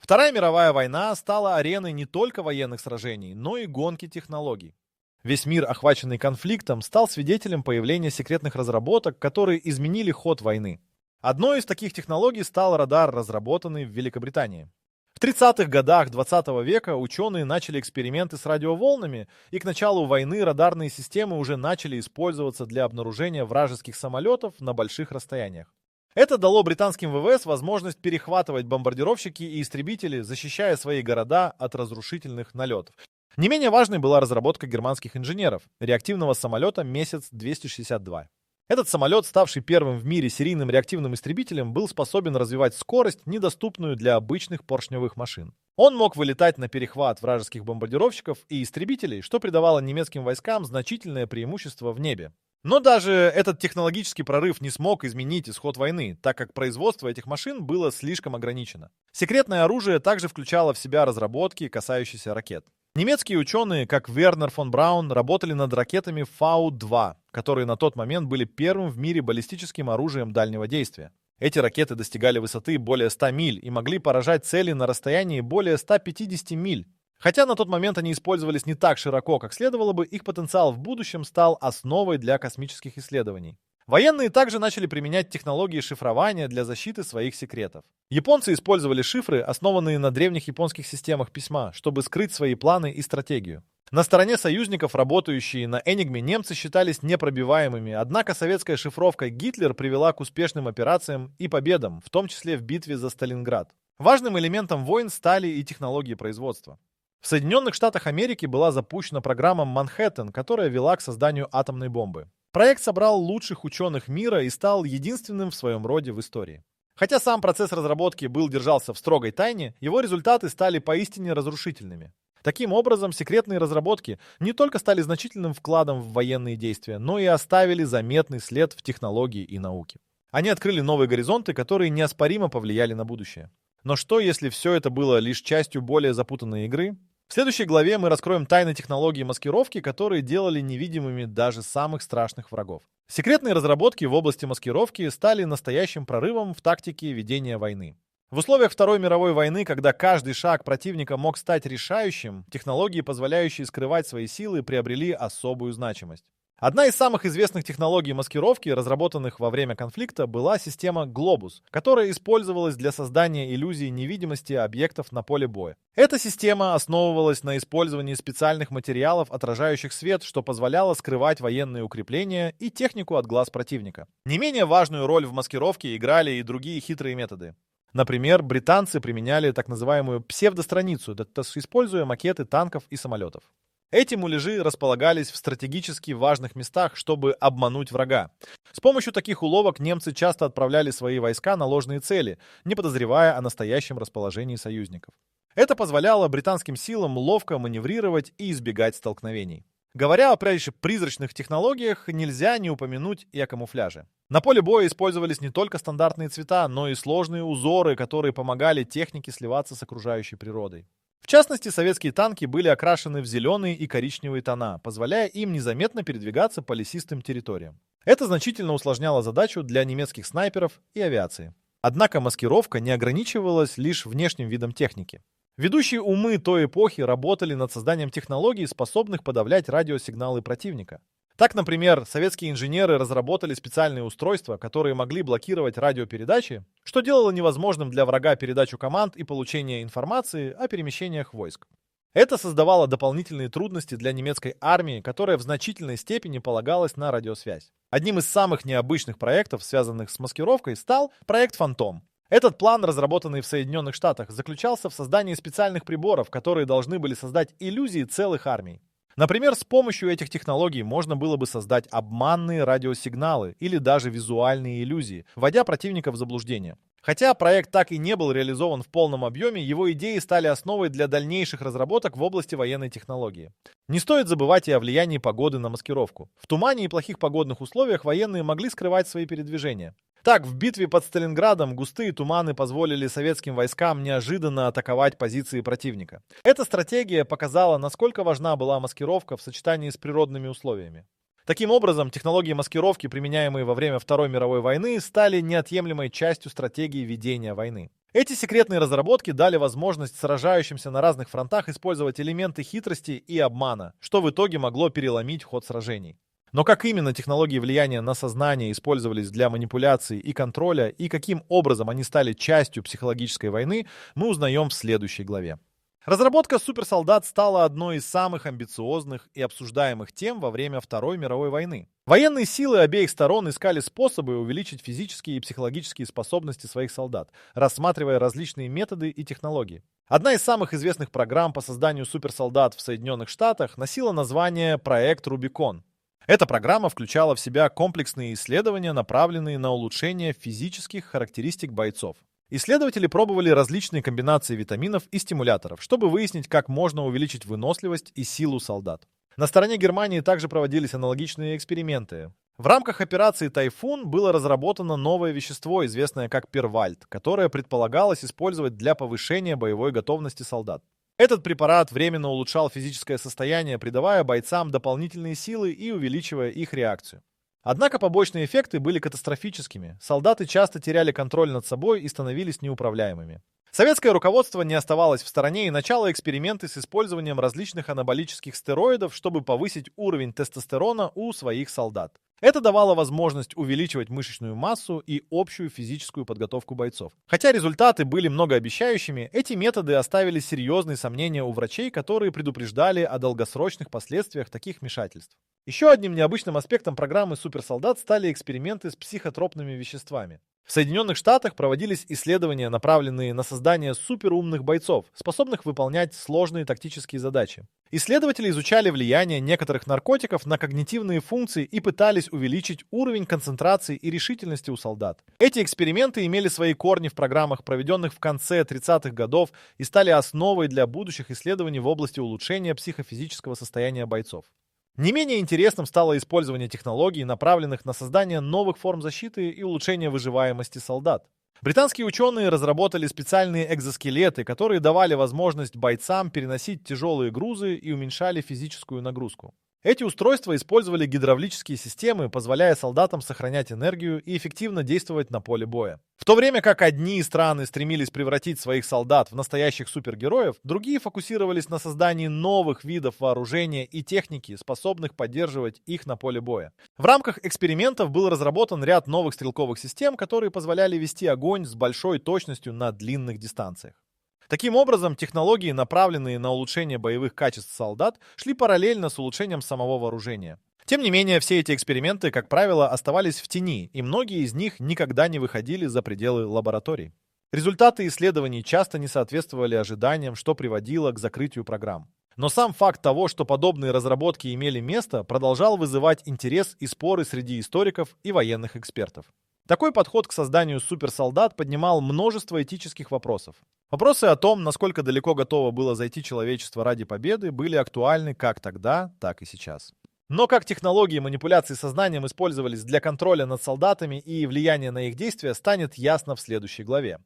Вторая мировая война стала ареной не только военных сражений, но и гонки технологий. Весь мир, охваченный конфликтом, стал свидетелем появления секретных разработок, которые изменили ход войны. Одной из таких технологий стал радар, разработанный в Великобритании. В 30-х годах 20 века ученые начали эксперименты с радиоволнами, и к началу войны радарные системы уже начали использоваться для обнаружения вражеских самолетов на больших расстояниях. Это дало британским ВВС возможность перехватывать бомбардировщики и истребители, защищая свои города от разрушительных налетов. Не менее важной была разработка германских инженеров – реактивного самолета Месяц-262. Этот самолет, ставший первым в мире серийным реактивным истребителем, был способен развивать скорость, недоступную для обычных поршневых машин. Он мог вылетать на перехват вражеских бомбардировщиков и истребителей, что придавало немецким войскам значительное преимущество в небе. Но даже этот технологический прорыв не смог изменить исход войны, так как производство этих машин было слишком ограничено. Секретное оружие также включало в себя разработки, касающиеся ракет. Немецкие ученые, как Вернер фон Браун, работали над ракетами Фау-2, которые на тот момент были первым в мире баллистическим оружием дальнего действия. Эти ракеты достигали высоты более 100 миль и могли поражать цели на расстоянии более 150 миль. Хотя на тот момент они использовались не так широко, как следовало бы, их потенциал в будущем стал основой для космических исследований. Военные также начали применять технологии шифрования для защиты своих секретов. Японцы использовали шифры, основанные на древних японских системах письма, чтобы скрыть свои планы и стратегию. На стороне союзников, работающие на Энигме, немцы считались непробиваемыми, однако советская шифровка Гитлер привела к успешным операциям и победам, в том числе в битве за Сталинград. Важным элементом войн стали и технологии производства. В Соединенных Штатах Америки была запущена программа «Манхэттен», которая вела к созданию атомной бомбы. Проект собрал лучших ученых мира и стал единственным в своем роде в истории. Хотя сам процесс разработки держался в строгой тайне, его результаты стали поистине разрушительными. Таким образом, секретные разработки не только стали значительным вкладом в военные действия, но и оставили заметный след в технологии и науке. Они открыли новые горизонты, которые неоспоримо повлияли на будущее. Но что, если все это было лишь частью более запутанной игры? В следующей главе мы раскроем тайны технологий маскировки, которые делали невидимыми даже самых страшных врагов. Секретные разработки в области маскировки стали настоящим прорывом в тактике ведения войны. В условиях Второй мировой войны, когда каждый шаг противника мог стать решающим, технологии, позволяющие скрывать свои силы, приобрели особую значимость. Одна из самых известных технологий маскировки, разработанных во время конфликта, была система «Глобус», которая использовалась для создания иллюзии невидимости объектов на поле боя. Эта система основывалась на использовании специальных материалов, отражающих свет, что позволяло скрывать военные укрепления и технику от глаз противника. Не менее важную роль в маскировке играли и другие хитрые методы. Например, британцы применяли так называемую псевдостраницу, используя макеты танков и самолетов. Эти муляжи располагались в стратегически важных местах, чтобы обмануть врага. С помощью таких уловок немцы часто отправляли свои войска на ложные цели, не подозревая о настоящем расположении союзников. Это позволяло британским силам ловко маневрировать и избегать столкновений. Говоря о призрачных технологиях, нельзя не упомянуть и о камуфляже. На поле боя использовались не только стандартные цвета, но и сложные узоры, которые помогали технике сливаться с окружающей природой. В частности, советские танки были окрашены в зеленые и коричневые тона, позволяя им незаметно передвигаться по лесистым территориям. Это значительно усложняло задачу для немецких снайперов и авиации. Однако маскировка не ограничивалась лишь внешним видом техники. Ведущие умы той эпохи работали над созданием технологий, способных подавлять радиосигналы противника. Так, например, советские инженеры разработали специальные устройства, которые могли блокировать радиопередачи, что делало невозможным для врага передачу команд и получение информации о перемещениях войск. Это создавало дополнительные трудности для немецкой армии, которая в значительной степени полагалась на радиосвязь. Одним из самых необычных проектов, связанных с маскировкой, стал проект «Фантом». Этот план, разработанный в Соединенных Штатах, заключался в создании специальных приборов, которые должны были создать иллюзии целых армий. Например, с помощью этих технологий можно было бы создать обманные радиосигналы или даже визуальные иллюзии, вводя противника в заблуждение. Хотя проект так и не был реализован в полном объеме, его идеи стали основой для дальнейших разработок в области военной технологии. Не стоит забывать и о влиянии погоды на маскировку. В тумане и плохих погодных условиях военные могли скрывать свои передвижения. Так, в битве под Сталинградом густые туманы позволили советским войскам неожиданно атаковать позиции противника. Эта стратегия показала, насколько важна была маскировка в сочетании с природными условиями. Таким образом, технологии маскировки, применяемые во время Второй мировой войны, стали неотъемлемой частью стратегии ведения войны. Эти секретные разработки дали возможность сражающимся на разных фронтах использовать элементы хитрости и обмана, что в итоге могло переломить ход сражений. Но как именно технологии влияния на сознание использовались для манипуляции и контроля, и каким образом они стали частью психологической войны, мы узнаем в следующей главе. Разработка суперсолдат стала одной из самых амбициозных и обсуждаемых тем во время Второй мировой войны. Военные силы обеих сторон искали способы увеличить физические и психологические способности своих солдат, рассматривая различные методы и технологии. Одна из самых известных программ по созданию суперсолдат в Соединенных Штатах носила название «Проект Рубикон». Эта программа включала в себя комплексные исследования, направленные на улучшение физических характеристик бойцов. Исследователи пробовали различные комбинации витаминов и стимуляторов, чтобы выяснить, как можно увеличить выносливость и силу солдат. На стороне Германии также проводились аналогичные эксперименты. В рамках операции «Тайфун» было разработано новое вещество, известное как первальд, которое предполагалось использовать для повышения боевой готовности солдат. Этот препарат временно улучшал физическое состояние, придавая бойцам дополнительные силы и увеличивая их реакцию. Однако побочные эффекты были катастрофическими. Солдаты часто теряли контроль над собой и становились неуправляемыми. Советское руководство не оставалось в стороне и начало эксперименты с использованием различных анаболических стероидов, чтобы повысить уровень тестостерона у своих солдат. Это давало возможность увеличивать мышечную массу и общую физическую подготовку бойцов. Хотя результаты были многообещающими, эти методы оставили серьезные сомнения у врачей, которые предупреждали о долгосрочных последствиях таких вмешательств. Еще одним необычным аспектом программы «Суперсолдат» стали эксперименты с психотропными веществами. В Соединенных Штатах проводились исследования, направленные на создание суперумных бойцов, способных выполнять сложные тактические задачи. Исследователи изучали влияние некоторых наркотиков на когнитивные функции и пытались увеличить уровень концентрации и решительности у солдат. Эти эксперименты имели свои корни в программах, проведенных в конце 30-х годов, и стали основой для будущих исследований в области улучшения психофизического состояния бойцов. Не менее интересным стало использование технологий, направленных на создание новых форм защиты и улучшение выживаемости солдат. Британские ученые разработали специальные экзоскелеты, которые давали возможность бойцам переносить тяжелые грузы и уменьшали физическую нагрузку. Эти устройства использовали гидравлические системы, позволяя солдатам сохранять энергию и эффективно действовать на поле боя. В то время как одни страны стремились превратить своих солдат в настоящих супергероев, другие фокусировались на создании новых видов вооружения и техники, способных поддерживать их на поле боя. В рамках экспериментов был разработан ряд новых стрелковых систем, которые позволяли вести огонь с большой точностью на длинных дистанциях. Таким образом, технологии, направленные на улучшение боевых качеств солдат, шли параллельно с улучшением самого вооружения. Тем не менее, все эти эксперименты, как правило, оставались в тени, и многие из них никогда не выходили за пределы лабораторий. Результаты исследований часто не соответствовали ожиданиям, что приводило к закрытию программ. Но сам факт того, что подобные разработки имели место, продолжал вызывать интерес и споры среди историков и военных экспертов. Такой подход к созданию суперсолдат поднимал множество этических вопросов. Вопросы о том, насколько далеко готово было зайти человечество ради победы, были актуальны как тогда, так и сейчас. Но как технологии манипуляции сознанием использовались для контроля над солдатами и влияния на их действия, станет ясно в следующей главе.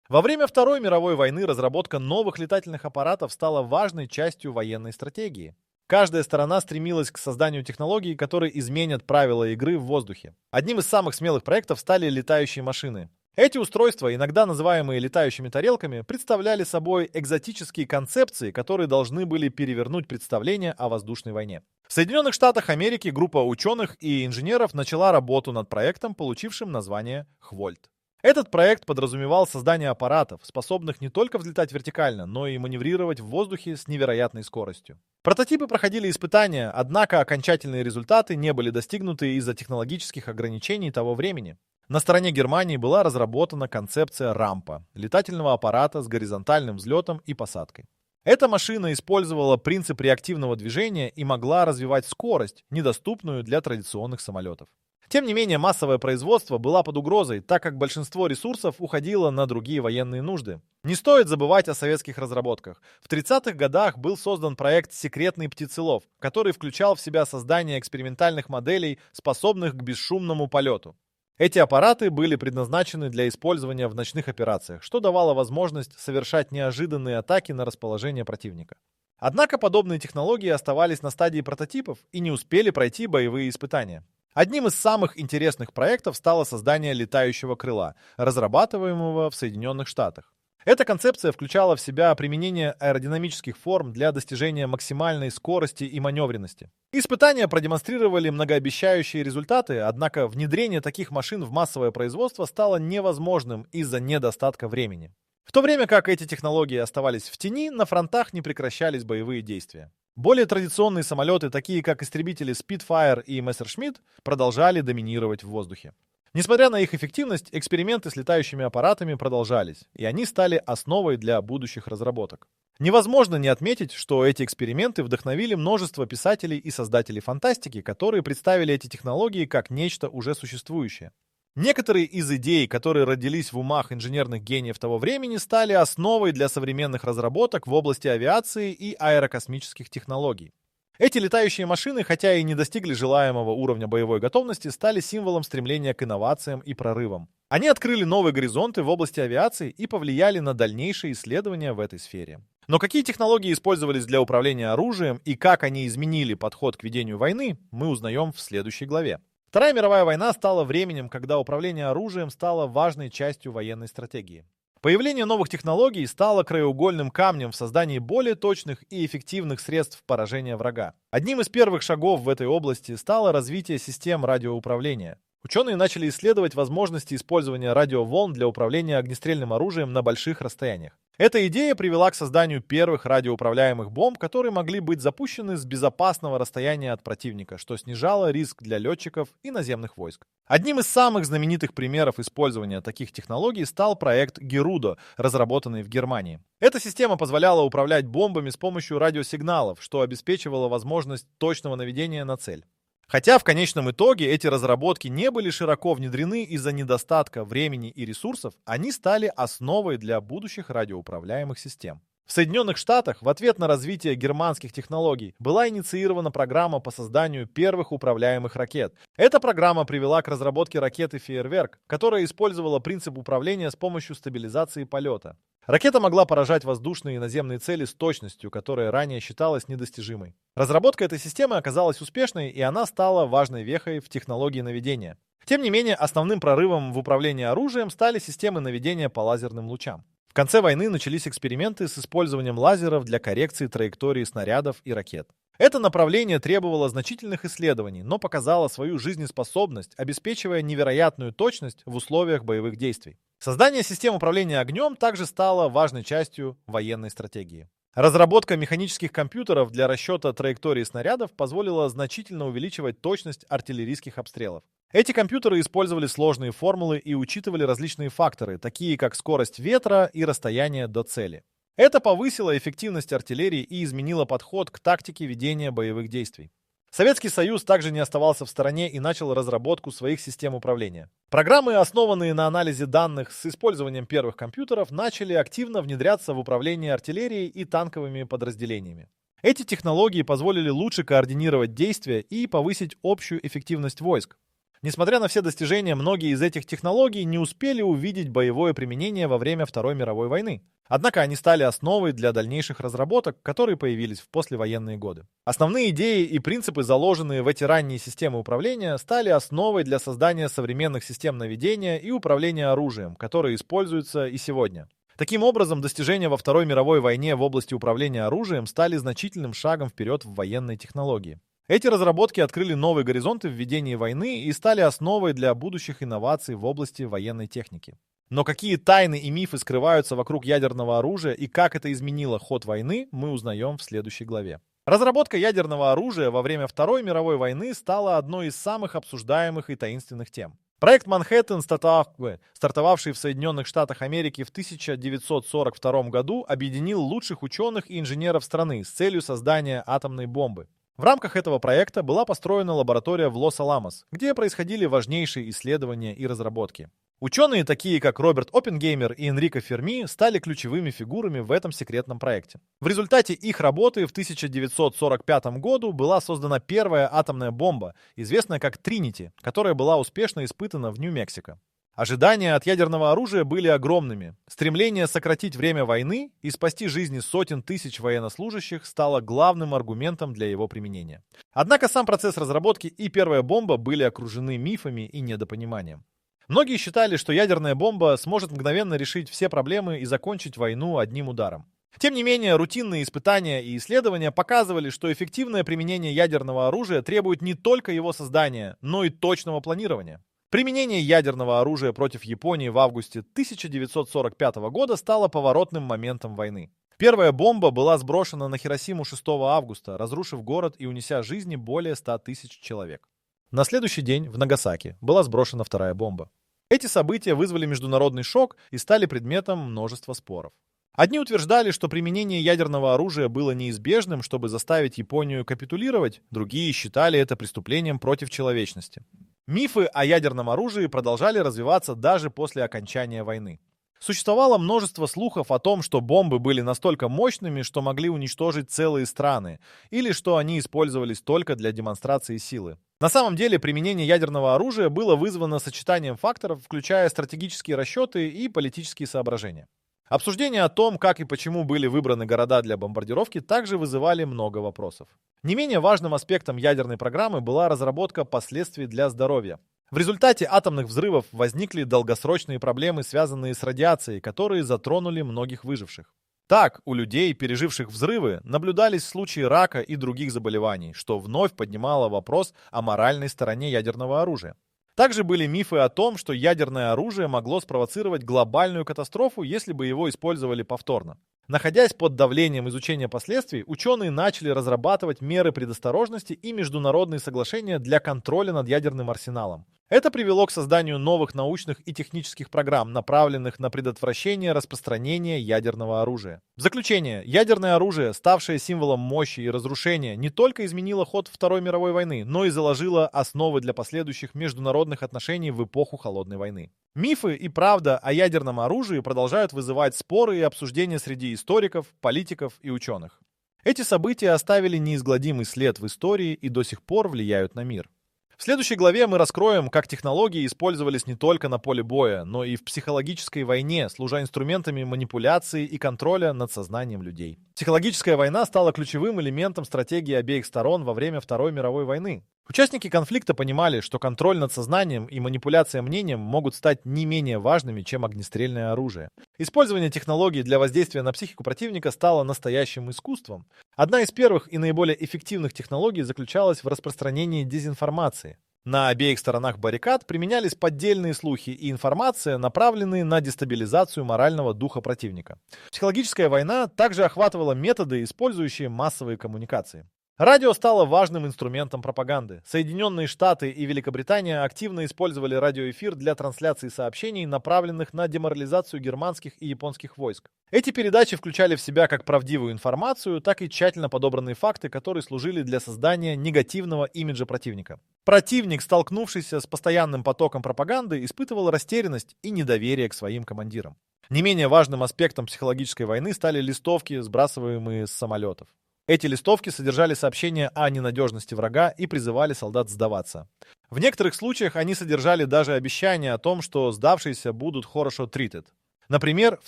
Во время Второй мировой войны разработка новых летательных аппаратов стала важной частью военной стратегии. Каждая сторона стремилась к созданию технологий, которые изменят правила игры в воздухе. Одним из самых смелых проектов стали летающие машины. Эти устройства, иногда называемые летающими тарелками, представляли собой экзотические концепции, которые должны были перевернуть представление о воздушной войне. В Соединенных Штатах Америки группа ученых и инженеров начала работу над проектом, получившим название «Хвольт». Этот проект подразумевал создание аппаратов, способных не только взлетать вертикально, но и маневрировать в воздухе с невероятной скоростью. Прототипы проходили испытания, однако окончательные результаты не были достигнуты из-за технологических ограничений того времени. На стороне Германии была разработана концепция рампа – летательного аппарата с горизонтальным взлетом и посадкой. Эта машина использовала принцип реактивного движения и могла развивать скорость, недоступную для традиционных самолетов. Тем не менее, массовое производство было под угрозой, так как большинство ресурсов уходило на другие военные нужды. Не стоит забывать о советских разработках. В 30-х годах был создан проект «Секретный птицелов», который включал в себя создание экспериментальных моделей, способных к бесшумному полету. Эти аппараты были предназначены для использования в ночных операциях, что давало возможность совершать неожиданные атаки на расположение противника. Однако подобные технологии оставались на стадии прототипов и не успели пройти боевые испытания. Одним из самых интересных проектов стало создание летающего крыла, разрабатываемого в Соединенных Штатах. Эта концепция включала в себя применение аэродинамических форм для достижения максимальной скорости и маневренности. Испытания продемонстрировали многообещающие результаты, однако внедрение таких машин в массовое производство стало невозможным из-за недостатка времени. В то время как эти технологии оставались в тени, на фронтах не прекращались боевые действия. Более традиционные самолеты, такие как истребители Spitfire и Messerschmitt, продолжали доминировать в воздухе. Несмотря на их эффективность, эксперименты с летающими аппаратами продолжались, и они стали основой для будущих разработок. Невозможно не отметить, что эти эксперименты вдохновили множество писателей и создателей фантастики, которые представили эти технологии как нечто уже существующее. Некоторые из идей, которые родились в умах инженерных гениев того времени, стали основой для современных разработок в области авиации и аэрокосмических технологий. Эти летающие машины, хотя и не достигли желаемого уровня боевой готовности, стали символом стремления к инновациям и прорывам. Они открыли новые горизонты в области авиации и повлияли на дальнейшие исследования в этой сфере. Но какие технологии использовались для управления оружием и как они изменили подход к ведению войны, мы узнаем в следующей главе. Вторая мировая война стала временем, когда управление оружием стало важной частью военной стратегии. Появление новых технологий стало краеугольным камнем в создании более точных и эффективных средств поражения врага. Одним из первых шагов в этой области стало развитие систем радиоуправления. Ученые начали исследовать возможности использования радиоволн для управления огнестрельным оружием на больших расстояниях. Эта идея привела к созданию первых радиоуправляемых бомб, которые могли быть запущены с безопасного расстояния от противника, что снижало риск для летчиков и наземных войск. Одним из самых знаменитых примеров использования таких технологий стал проект Gerudo, разработанный в Германии. Эта система позволяла управлять бомбами с помощью радиосигналов, что обеспечивало возможность точного наведения на цель. Хотя в конечном итоге эти разработки не были широко внедрены из-за недостатка времени и ресурсов, они стали основой для будущих радиоуправляемых систем. В Соединенных Штатах в ответ на развитие германских технологий была инициирована программа по созданию первых управляемых ракет. Эта программа привела к разработке ракеты «Фейерверк», которая использовала принцип управления с помощью стабилизации полета. Ракета могла поражать воздушные и наземные цели с точностью, которая ранее считалась недостижимой. Разработка этой системы оказалась успешной, и она стала важной вехой в технологии наведения. Тем не менее, основным прорывом в управлении оружием стали системы наведения по лазерным лучам. В конце войны начались эксперименты с использованием лазеров для коррекции траектории снарядов и ракет. Это направление требовало значительных исследований, но показало свою жизнеспособность, обеспечивая невероятную точность в условиях боевых действий. Создание систем управления огнем также стало важной частью военной стратегии. Разработка механических компьютеров для расчета траектории снарядов позволила значительно увеличивать точность артиллерийских обстрелов. Эти компьютеры использовали сложные формулы и учитывали различные факторы, такие как скорость ветра и расстояние до цели. Это повысило эффективность артиллерии и изменило подход к тактике ведения боевых действий. Советский Союз также не оставался в стороне и начал разработку своих систем управления. Программы, основанные на анализе данных с использованием первых компьютеров, начали активно внедряться в управление артиллерией и танковыми подразделениями. Эти технологии позволили лучше координировать действия и повысить общую эффективность войск. Несмотря на все достижения, многие из этих технологий не успели увидеть боевое применение во время Второй мировой войны. Однако они стали основой для дальнейших разработок, которые появились в послевоенные годы. Основные идеи и принципы, заложенные в эти ранние системы управления, стали основой для создания современных систем наведения и управления оружием, которые используются и сегодня. Таким образом, достижения во Второй мировой войне в области управления оружием стали значительным шагом вперед в военной технологии. Эти разработки открыли новые горизонты в ведении войны и стали основой для будущих инноваций в области военной техники. Но какие тайны и мифы скрываются вокруг ядерного оружия и как это изменило ход войны, мы узнаем в следующей главе. Разработка ядерного оружия во время Второй мировой войны стала одной из самых обсуждаемых и таинственных тем. Проект «Манхэттен», стартовавший в Соединенных Штатах Америки в 1942 году, объединил лучших ученых и инженеров страны с целью создания атомной бомбы. В рамках этого проекта была построена лаборатория в Лос-Аламос, где происходили важнейшие исследования и разработки. Ученые, такие как Роберт Оппенгеймер и Энрико Ферми, стали ключевыми фигурами в этом секретном проекте. В результате их работы в 1945 году была создана первая атомная бомба, известная как Тринити, которая была успешно испытана в Нью-Мексико. Ожидания от ядерного оружия были огромными. Стремление сократить время войны и спасти жизни сотен тысяч военнослужащих стало главным аргументом для его применения. Однако сам процесс разработки и первая бомба были окружены мифами и недопониманием. Многие считали, что ядерная бомба сможет мгновенно решить все проблемы и закончить войну одним ударом. Тем не менее, рутинные испытания и исследования показывали, что эффективное применение ядерного оружия требует не только его создания, но и точного планирования. Применение ядерного оружия против Японии в августе 1945 года стало поворотным моментом войны. Первая бомба была сброшена на Хиросиму 6 августа, разрушив город и унеся жизни более 100 тысяч человек. На следующий день в Нагасаки была сброшена вторая бомба. Эти события вызвали международный шок и стали предметом множества споров. Одни утверждали, что применение ядерного оружия было неизбежным, чтобы заставить Японию капитулировать, другие считали это преступлением против человечности. Мифы о ядерном оружии продолжали развиваться даже после окончания войны. Существовало множество слухов о том, что бомбы были настолько мощными, что могли уничтожить целые страны, или что они использовались только для демонстрации силы. На самом деле, применение ядерного оружия было вызвано сочетанием факторов, включая стратегические расчеты и политические соображения. Обсуждения о том, как и почему были выбраны города для бомбардировки, также вызывали много вопросов. Не менее важным аспектом ядерной программы была разработка последствий для здоровья. В результате атомных взрывов возникли долгосрочные проблемы, связанные с радиацией, которые затронули многих выживших. Так, у людей, переживших взрывы, наблюдались случаи рака и других заболеваний, что вновь поднимало вопрос о моральной стороне ядерного оружия. Также были мифы о том, что ядерное оружие могло спровоцировать глобальную катастрофу, если бы его использовали повторно. Находясь под давлением изучения последствий, ученые начали разрабатывать меры предосторожности и международные соглашения для контроля над ядерным арсеналом. Это привело к созданию новых научных и технических программ, направленных на предотвращение распространения ядерного оружия. В заключение, ядерное оружие, ставшее символом мощи и разрушения, не только изменило ход Второй мировой войны, но и заложило основы для последующих международных отношений в эпоху Холодной войны. Мифы и правда о ядерном оружии продолжают вызывать споры и обсуждения среди историков, политиков и ученых. Эти события оставили неизгладимый след в истории и до сих пор влияют на мир. В следующей главе мы раскроем, как технологии использовались не только на поле боя, но и в психологической войне, служа инструментами манипуляции и контроля над сознанием людей. Психологическая война стала ключевым элементом стратегии обеих сторон во время Второй мировой войны. Участники конфликта понимали, что контроль над сознанием и манипуляция мнением могут стать не менее важными, чем огнестрельное оружие. Использование технологий для воздействия на психику противника стало настоящим искусством. Одна из первых и наиболее эффективных технологий заключалась в распространении дезинформации. На обеих сторонах баррикад применялись поддельные слухи и информация, направленные на дестабилизацию морального духа противника. Психологическая война также охватывала методы, использующие массовые коммуникации. Радио стало важным инструментом пропаганды. Соединенные Штаты и Великобритания активно использовали радиоэфир для трансляции сообщений, направленных на деморализацию германских и японских войск. Эти передачи включали в себя как правдивую информацию, так и тщательно подобранные факты, которые служили для создания негативного имиджа противника. Противник, столкнувшийся с постоянным потоком пропаганды, испытывал растерянность и недоверие к своим командирам. Не менее важным аспектом психологической войны стали листовки, сбрасываемые с самолетов. Эти листовки содержали сообщения о ненадежности врага и призывали солдат сдаваться. В некоторых случаях они содержали даже обещания о том, что сдавшиеся будут хорошо treated. Например, в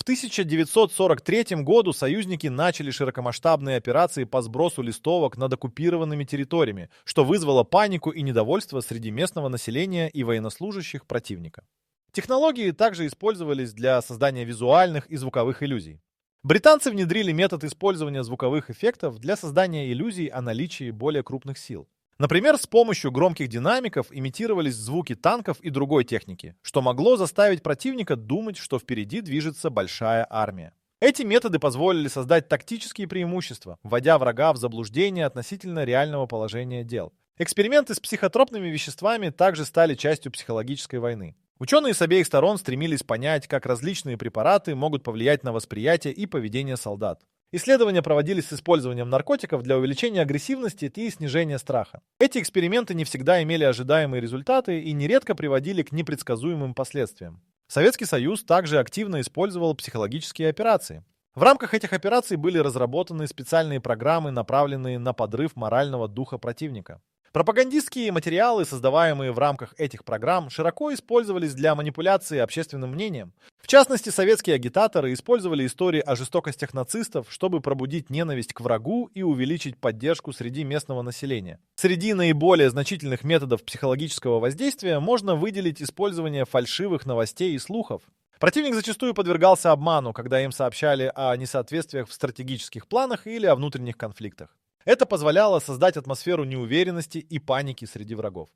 1943 году союзники начали широкомасштабные операции по сбросу листовок над оккупированными территориями, что вызвало панику и недовольство среди местного населения и военнослужащих противника. Технологии также использовались для создания визуальных и звуковых иллюзий. Британцы внедрили метод использования звуковых эффектов для создания иллюзий о наличии более крупных сил. Например, с помощью громких динамиков имитировались звуки танков и другой техники, что могло заставить противника думать, что впереди движется большая армия. Эти методы позволили создать тактические преимущества, вводя врага в заблуждение относительно реального положения дел. Эксперименты с психотропными веществами также стали частью психологической войны. Ученые с обеих сторон стремились понять, как различные препараты могут повлиять на восприятие и поведение солдат. Исследования проводились с использованием наркотиков для увеличения агрессивности и снижения страха. Эти эксперименты не всегда имели ожидаемые результаты и нередко приводили к непредсказуемым последствиям. Советский Союз также активно использовал психологические операции. В рамках этих операций были разработаны специальные программы, направленные на подрыв морального духа противника. Пропагандистские материалы, создаваемые в рамках этих программ, широко использовались для манипуляции общественным мнением. В частности, советские агитаторы использовали истории о жестокостях нацистов, чтобы пробудить ненависть к врагу и увеличить поддержку среди местного населения. Среди наиболее значительных методов психологического воздействия можно выделить использование фальшивых новостей и слухов. Противник зачастую подвергался обману, когда им сообщали о несоответствиях в стратегических планах или о внутренних конфликтах. Это позволяло создать атмосферу неуверенности и паники среди врагов.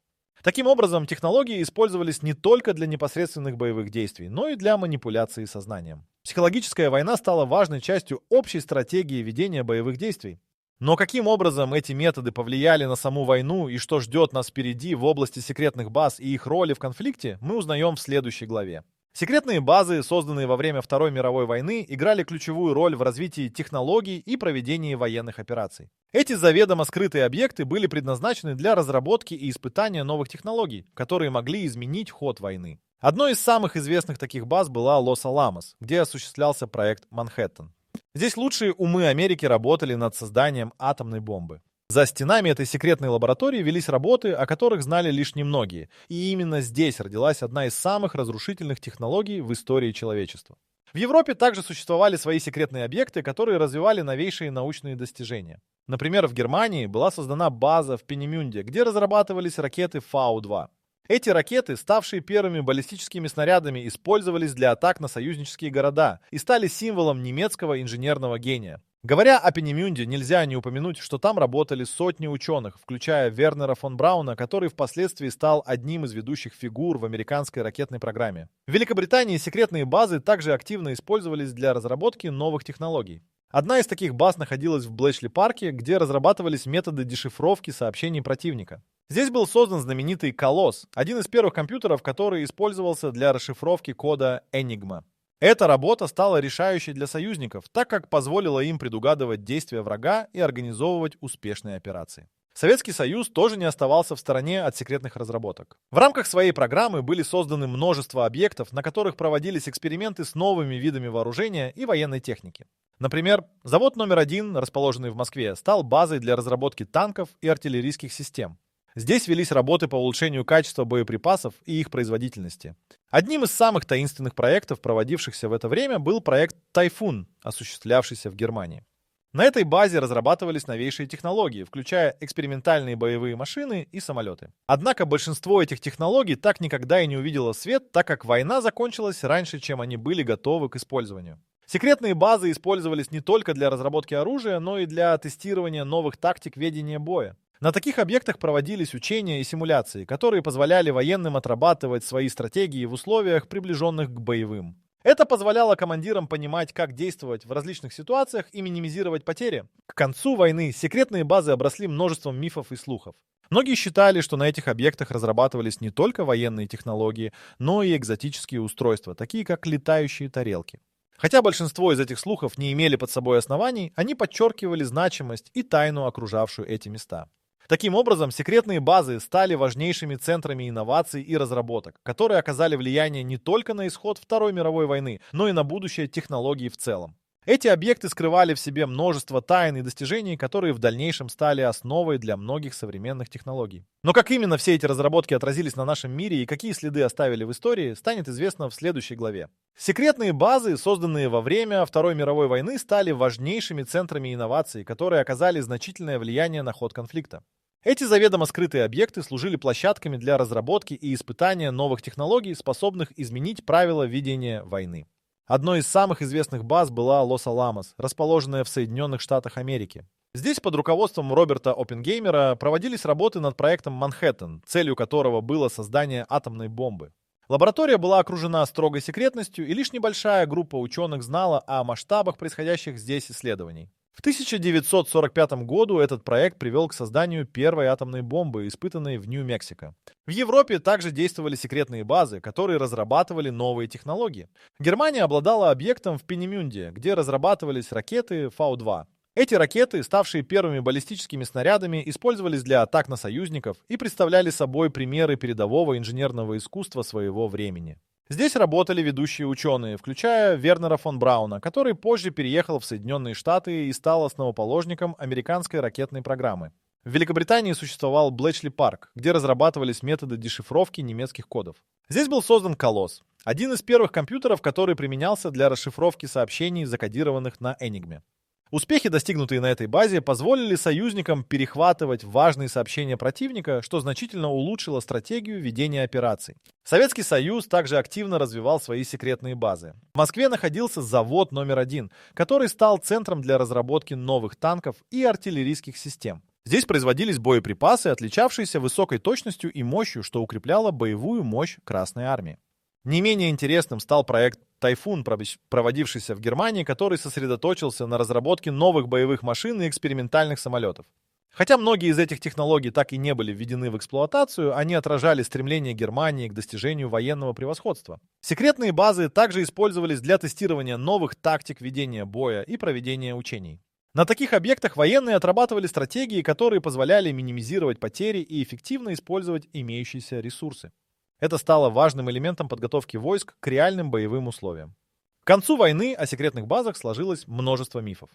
Таким образом, технологии использовались не только для непосредственных боевых действий, но и для манипуляции сознанием. Психологическая война стала важной частью общей стратегии ведения боевых действий. Но каким образом эти методы повлияли на саму войну и что ждет нас впереди в области секретных баз и их роли в конфликте, мы узнаем в следующей главе. Секретные базы, созданные во время Второй мировой войны, играли ключевую роль в развитии технологий и проведении военных операций. Эти заведомо скрытые объекты были предназначены для разработки и испытания новых технологий, которые могли изменить ход войны. Одной из самых известных таких баз была Лос-Аламос, где осуществлялся проект Манхэттен. Здесь лучшие умы Америки работали над созданием атомной бомбы. За стенами этой секретной лаборатории велись работы, о которых знали лишь немногие, и именно здесь родилась одна из самых разрушительных технологий в истории человечества. В Европе также существовали свои секретные объекты, которые развивали новейшие научные достижения. Например, в Германии была создана база в Пенемюнде, где разрабатывались ракеты Фау-2. Эти ракеты, ставшие первыми баллистическими снарядами, использовались для атак на союзнические города и стали символом немецкого инженерного гения. Говоря о Пенемюнде, нельзя не упомянуть, что там работали сотни ученых, включая Вернера фон Брауна, который впоследствии стал одним из ведущих фигур в американской ракетной программе. В Великобритании секретные базы также активно использовались для разработки новых технологий. Одна из таких баз находилась в Блэчли-парке, где разрабатывались методы дешифровки сообщений противника. Здесь был создан знаменитый Колосс, один из первых компьютеров, который использовался для расшифровки кода Enigma. Эта работа стала решающей для союзников, так как позволила им предугадывать действия врага и организовывать успешные операции. Советский Союз тоже не оставался в стороне от секретных разработок. В рамках своей программы были созданы множество объектов, на которых проводились эксперименты с новыми видами вооружения и военной техники. Например, завод номер 1, расположенный в Москве, стал базой для разработки танков и артиллерийских систем. Здесь велись работы по улучшению качества боеприпасов и их производительности. Одним из самых таинственных проектов, проводившихся в это время, был проект «Тайфун», осуществлявшийся в Германии. На этой базе разрабатывались новейшие технологии, включая экспериментальные боевые машины и самолеты. Однако большинство этих технологий так никогда и не увидело свет, так как война закончилась раньше, чем они были готовы к использованию. Секретные базы использовались не только для разработки оружия, но и для тестирования новых тактик ведения боя. На таких объектах проводились учения и симуляции, которые позволяли военным отрабатывать свои стратегии в условиях, приближенных к боевым. Это позволяло командирам понимать, как действовать в различных ситуациях и минимизировать потери. К концу войны секретные базы обросли множеством мифов и слухов. Многие считали, что на этих объектах разрабатывались не только военные технологии, но и экзотические устройства, такие как летающие тарелки. Хотя большинство из этих слухов не имели под собой оснований, они подчеркивали значимость и тайну, окружавшую эти места. Таким образом, секретные базы стали важнейшими центрами инноваций и разработок, которые оказали влияние не только на исход Второй мировой войны, но и на будущее технологий в целом. Эти объекты скрывали в себе множество тайн и достижений, которые в дальнейшем стали основой для многих современных технологий. Но как именно все эти разработки отразились на нашем мире и какие следы оставили в истории, станет известно в следующей главе. Секретные базы, созданные во время Второй мировой войны, стали важнейшими центрами инноваций, которые оказали значительное влияние на ход конфликта. Эти заведомо скрытые объекты служили площадками для разработки и испытания новых технологий, способных изменить правила ведения войны. Одной из самых известных баз была Лос-Аламос, расположенная в Соединенных Штатах Америки. Здесь под руководством Роберта Оппенгеймера проводились работы над проектом Манхэттен, целью которого было создание атомной бомбы. Лаборатория была окружена строгой секретностью, и лишь небольшая группа ученых знала о масштабах происходящих здесь исследований. В 1945 году этот проект привел к созданию первой атомной бомбы, испытанной в Нью-Мексико. В Европе также действовали секретные базы, которые разрабатывали новые технологии. Германия обладала объектом в Пенемюнде, где разрабатывались ракеты Фау-2. Эти ракеты, ставшие первыми баллистическими снарядами, использовались для атак на союзников и представляли собой примеры передового инженерного искусства своего времени. Здесь работали ведущие ученые, включая Вернера фон Брауна, который позже переехал в Соединенные Штаты и стал основоположником американской ракетной программы. В Великобритании существовал Блэчли Парк, где разрабатывались методы дешифровки немецких кодов. Здесь был создан Колосс, один из первых компьютеров, который применялся для расшифровки сообщений, закодированных на Энигме. Успехи, достигнутые на этой базе, позволили союзникам перехватывать важные сообщения противника, что значительно улучшило стратегию ведения операций. Советский Союз также активно развивал свои секретные базы. В Москве находился завод номер 1, который стал центром для разработки новых танков и артиллерийских систем. Здесь производились боеприпасы, отличавшиеся высокой точностью и мощью, что укрепляло боевую мощь Красной Армии. Не менее интересным стал проект «Тайфун», проводившийся в Германии, который сосредоточился на разработке новых боевых машин и экспериментальных самолетов. Хотя многие из этих технологий так и не были введены в эксплуатацию, они отражали стремление Германии к достижению военного превосходства. Секретные базы также использовались для тестирования новых тактик ведения боя и проведения учений. На таких объектах военные отрабатывали стратегии, которые позволяли минимизировать потери и эффективно использовать имеющиеся ресурсы. Это стало важным элементом подготовки войск к реальным боевым условиям. К концу войны о секретных базах сложилось множество мифов.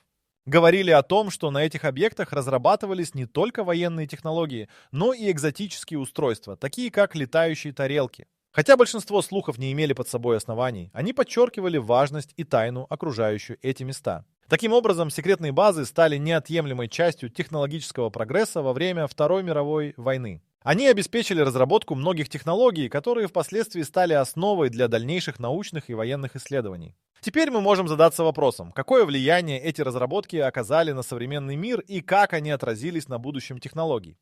Говорили о том, что на этих объектах разрабатывались не только военные технологии, но и экзотические устройства, такие как летающие тарелки. Хотя большинство слухов не имели под собой оснований, они подчеркивали важность и тайну, окружающую эти места. Таким образом, секретные базы стали неотъемлемой частью технологического прогресса во время Второй мировой войны. Они обеспечили разработку многих технологий, которые впоследствии стали основой для дальнейших научных и военных исследований. Теперь мы можем задаться вопросом, какое влияние эти разработки оказали на современный мир и как они отразились на будущем технологий.